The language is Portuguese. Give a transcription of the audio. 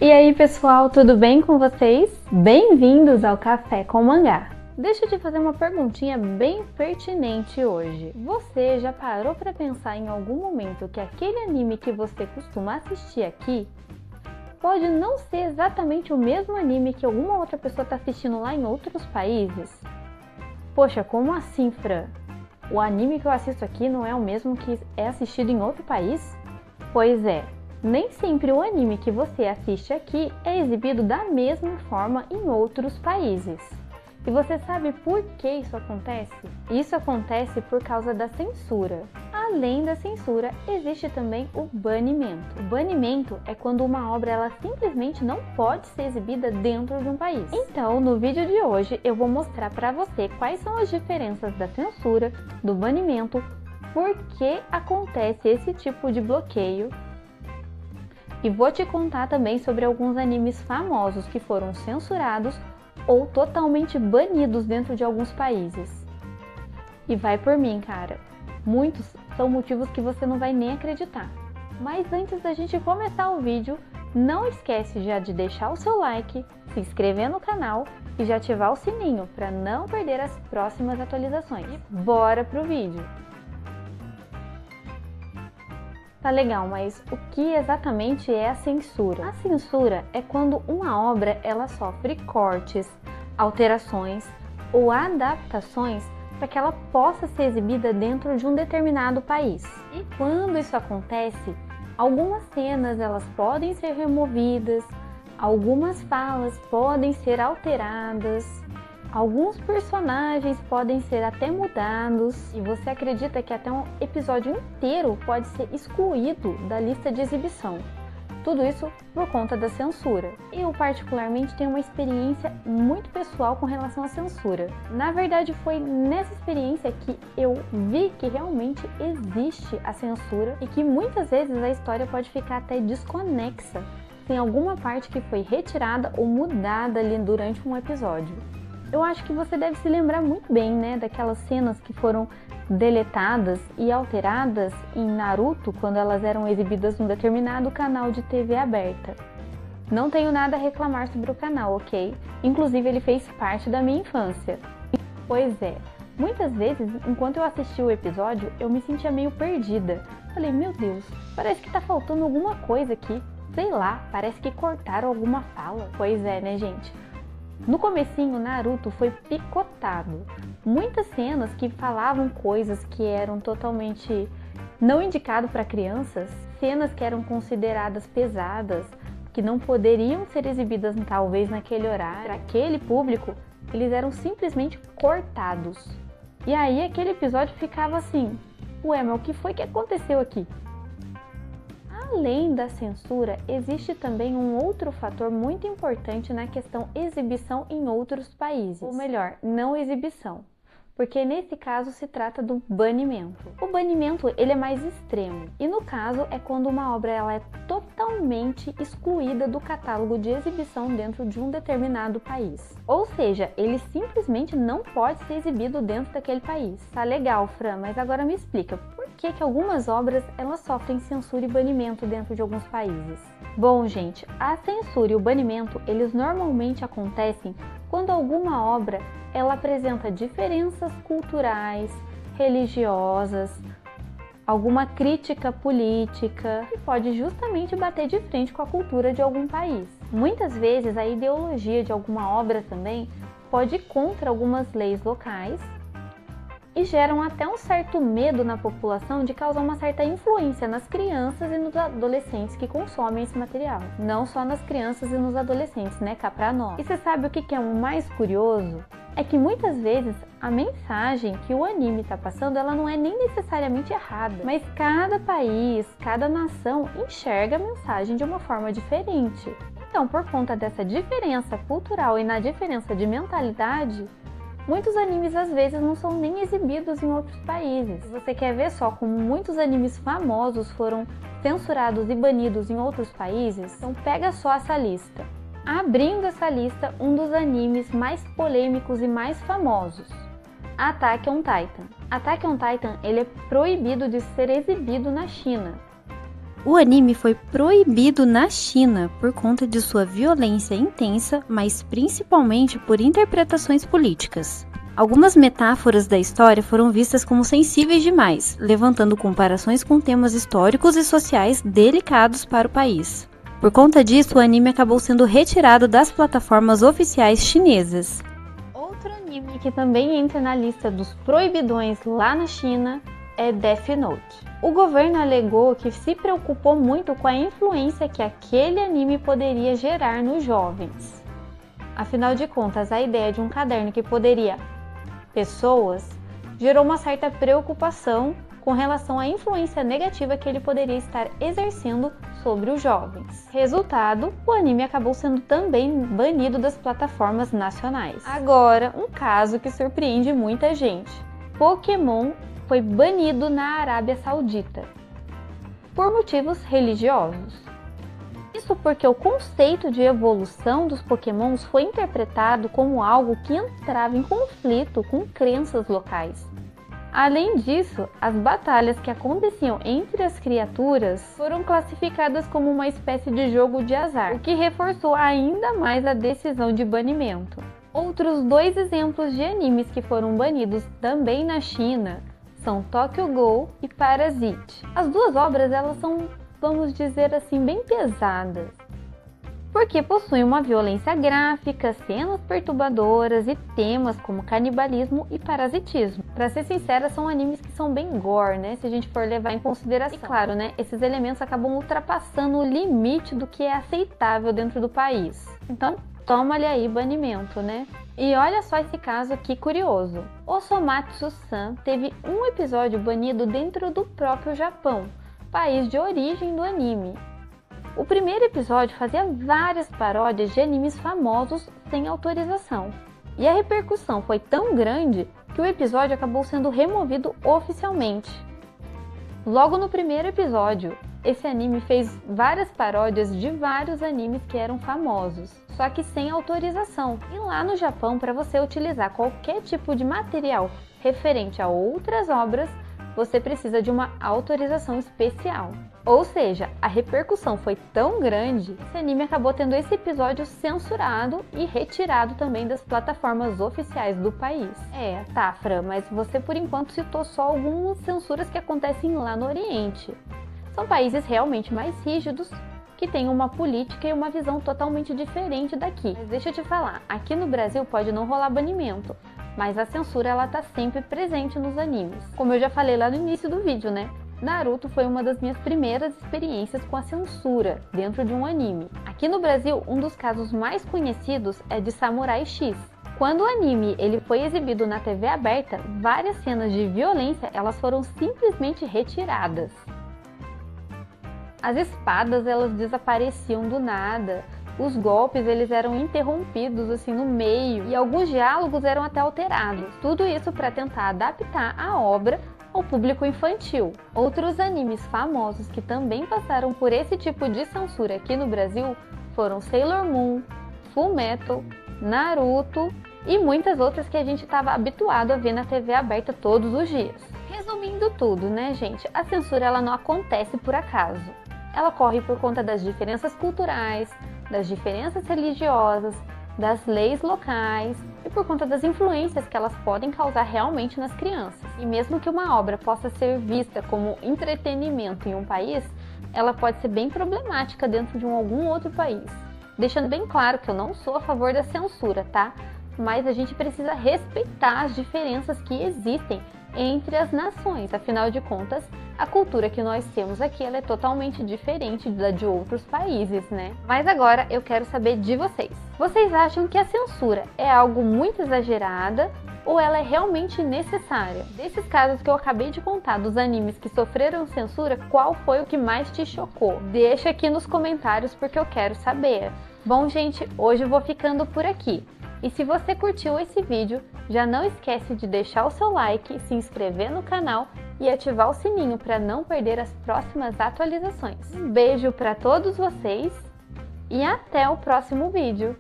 E aí pessoal, tudo bem com vocês? Bem-vindos ao Café com Mangá! Deixa eu te fazer uma perguntinha bem pertinente hoje. Você já parou para pensar em algum momento que aquele anime que você costuma assistir aqui pode não ser exatamente o mesmo anime que alguma outra pessoa está assistindo lá em outros países? Poxa, como assim, Fran? O anime que eu assisto aqui não é o mesmo que é assistido em outro país? Pois é. Nem sempre o anime que você assiste aqui é exibido da mesma forma em outros países. E você sabe por que isso acontece? Isso acontece por causa da censura. Além da censura, existe também o banimento. O banimento é quando uma obra ela simplesmente não pode ser exibida dentro de um país. Então, no vídeo de hoje, eu vou mostrar para você quais são as diferenças da censura, do banimento, por que acontece esse tipo de bloqueio. E vou te contar também sobre alguns animes famosos que foram censurados ou totalmente banidos dentro de alguns países. E vai por mim, cara. Muitos são motivos que você não vai nem acreditar. Mas antes da gente começar o vídeo, não esquece já de deixar o seu like, se inscrever no canal e já ativar o sininho para não perder as próximas atualizações. Bora pro vídeo! Tá legal, mas o que exatamente é a censura? A censura é quando uma obra ela sofre cortes, alterações ou adaptações para que ela possa ser exibida dentro de um determinado país. E quando isso acontece, algumas cenas elas podem ser removidas, algumas falas podem ser alteradas, alguns personagens podem ser até mudados e você acredita que até um episódio inteiro pode ser excluído da lista de exibição. Tudo isso por conta da censura. Eu particularmente tenho uma experiência muito pessoal com relação à censura. Na verdade foi nessa experiência que eu vi que realmente existe a censura e que muitas vezes a história pode ficar até desconexa, sem alguma parte que foi retirada ou mudada ali durante um episódio. Eu acho que você deve se lembrar muito bem, né, daquelas cenas que foram deletadas e alteradas em Naruto quando elas eram exibidas num determinado canal de TV aberta. Não tenho nada a reclamar sobre o canal, ok? Inclusive ele fez parte da minha infância. Pois é, muitas vezes, enquanto eu assistia o episódio, eu me sentia meio perdida. Falei, meu Deus, parece que tá faltando alguma coisa aqui. Sei lá, parece que cortaram alguma fala. Pois é, né, gente? No comecinho, Naruto foi picotado. Muitas cenas que falavam coisas que eram totalmente não indicado para crianças, cenas que eram consideradas pesadas, que não poderiam ser exibidas talvez naquele horário, para aquele público, eles eram simplesmente cortados. E aí aquele episódio ficava assim, ué, mas o que foi que aconteceu aqui? Além da censura, existe também um outro fator muito importante na questão exibição em outros países. Ou melhor, não exibição. Porque nesse caso se trata do banimento. O banimento ele é mais extremo. E no caso é quando uma obra ela é totalmente excluída do catálogo de exibição dentro de um determinado país. Ou seja, ele simplesmente não pode ser exibido dentro daquele país. Tá legal, Fran, mas agora me explica. Por que algumas obras elas sofrem censura e banimento dentro de alguns países? Bom, gente, a censura e o banimento, eles normalmente acontecem quando alguma obra ela apresenta diferenças culturais, religiosas, alguma crítica política que pode justamente bater de frente com a cultura de algum país. Muitas vezes a ideologia de alguma obra também pode ir contra algumas leis locais e geram até um certo medo na população de causar uma certa influência nas crianças e nos adolescentes que consomem esse material. Não só nas crianças e nos adolescentes, né, cá pra nós. E você sabe o que é o mais curioso? É que muitas vezes a mensagem que o anime está passando, ela não é nem necessariamente errada, mas cada país, cada nação enxerga a mensagem de uma forma diferente. Então, por conta dessa diferença cultural e na diferença de mentalidade, muitos animes às vezes não são nem exibidos em outros países. Você quer ver só como muitos animes famosos foram censurados e banidos em outros países? Então pega só essa lista. Abrindo essa lista, um dos animes mais polêmicos e mais famosos, Attack on Titan. Attack on Titan ele é proibido de ser exibido na China. O anime foi proibido na China por conta de sua violência intensa, mas principalmente por interpretações políticas. Algumas metáforas da história foram vistas como sensíveis demais, levantando comparações com temas históricos e sociais delicados para o país. Por conta disso, o anime acabou sendo retirado das plataformas oficiais chinesas. Outro anime que também entra na lista dos proibidões lá na China é Death Note. O governo alegou que se preocupou muito com a influência que aquele anime poderia gerar nos jovens. Afinal de contas, a ideia de um caderno que poderia pessoas gerou uma certa preocupação com relação à influência negativa que ele poderia estar exercendo sobre os jovens. Resultado, o anime acabou sendo também banido das plataformas nacionais. Agora, um caso que surpreende muita gente. Pokémon foi banido na Arábia Saudita por motivos religiosos. Isso porque o conceito de evolução dos Pokémons foi interpretado como algo que entrava em conflito com crenças locais. Além disso, as batalhas que aconteciam entre as criaturas foram classificadas como uma espécie de jogo de azar, o que reforçou ainda mais a decisão de banimento. Outros 2 exemplos de animes que foram banidos também na China são Tokyo Ghoul e Parasite. As 2 obras elas são, vamos dizer assim, bem pesadas, porque possuem uma violência gráfica, cenas perturbadoras e temas como canibalismo e parasitismo. Para ser sincera, são animes que são bem gore, né? Se a gente for levar em consideração. E claro, né? Esses elementos acabam ultrapassando o limite do que é aceitável dentro do país. Então, toma-lhe aí banimento, né? E olha só esse caso aqui curioso. Osomatsu-san teve um episódio banido dentro do próprio Japão, país de origem do anime. O primeiro episódio fazia várias paródias de animes famosos sem autorização. E a repercussão foi tão grande que o episódio acabou sendo removido oficialmente. Logo no primeiro episódio, esse anime fez várias paródias de vários animes que eram famosos, só que sem autorização. E lá no Japão, para você utilizar qualquer tipo de material referente a outras obras, você precisa de uma autorização especial. Ou seja, a repercussão foi tão grande que esse anime acabou tendo esse episódio censurado e retirado também das plataformas oficiais do país. Tá, Fran, mas você por enquanto citou só algumas censuras que acontecem lá no Oriente. São países realmente mais rígidos, que têm uma política e uma visão totalmente diferente daqui. Mas deixa eu te falar, aqui no Brasil pode não rolar banimento, mas a censura ela tá sempre presente nos animes. Como eu já falei lá no início do vídeo, né? Naruto foi uma das minhas primeiras experiências com a censura dentro de um anime. Aqui no Brasil, um dos casos mais conhecidos é de Samurai X. Quando o anime ele foi exibido na TV aberta, várias cenas de violência elas foram simplesmente retiradas. As espadas elas desapareciam do nada, os golpes eles eram interrompidos assim no meio e alguns diálogos eram até alterados. Tudo isso para tentar adaptar a obra ao público infantil. Outros animes famosos que também passaram por esse tipo de censura aqui no Brasil foram Sailor Moon, Fullmetal, Naruto e muitas outras que a gente estava habituado a ver na TV aberta todos os dias. Resumindo tudo, né, gente? A censura ela não acontece por acaso. Ela ocorre por conta das diferenças culturais, das diferenças religiosas, das leis locais e por conta das influências que elas podem causar realmente nas crianças. E mesmo que uma obra possa ser vista como entretenimento em um país, ela pode ser bem problemática dentro de algum outro país. Deixando bem claro que eu não sou a favor da censura, tá? Mas a gente precisa respeitar as diferenças que existem entre as nações. Afinal de contas, a cultura que nós temos aqui ela é totalmente diferente da de outros países, né? Mas agora eu quero saber de vocês. Vocês acham que a censura é algo muito exagerada ou ela é realmente necessária? Desses casos que eu acabei de contar, dos animes que sofreram censura, qual foi o que mais te chocou? Deixa aqui nos comentários porque eu quero saber. Bom, gente, hoje eu vou ficando por aqui. E se você curtiu esse vídeo, já não esquece de deixar o seu like, se inscrever no canal e ativar o sininho para não perder as próximas atualizações. Um beijo para todos vocês e até o próximo vídeo!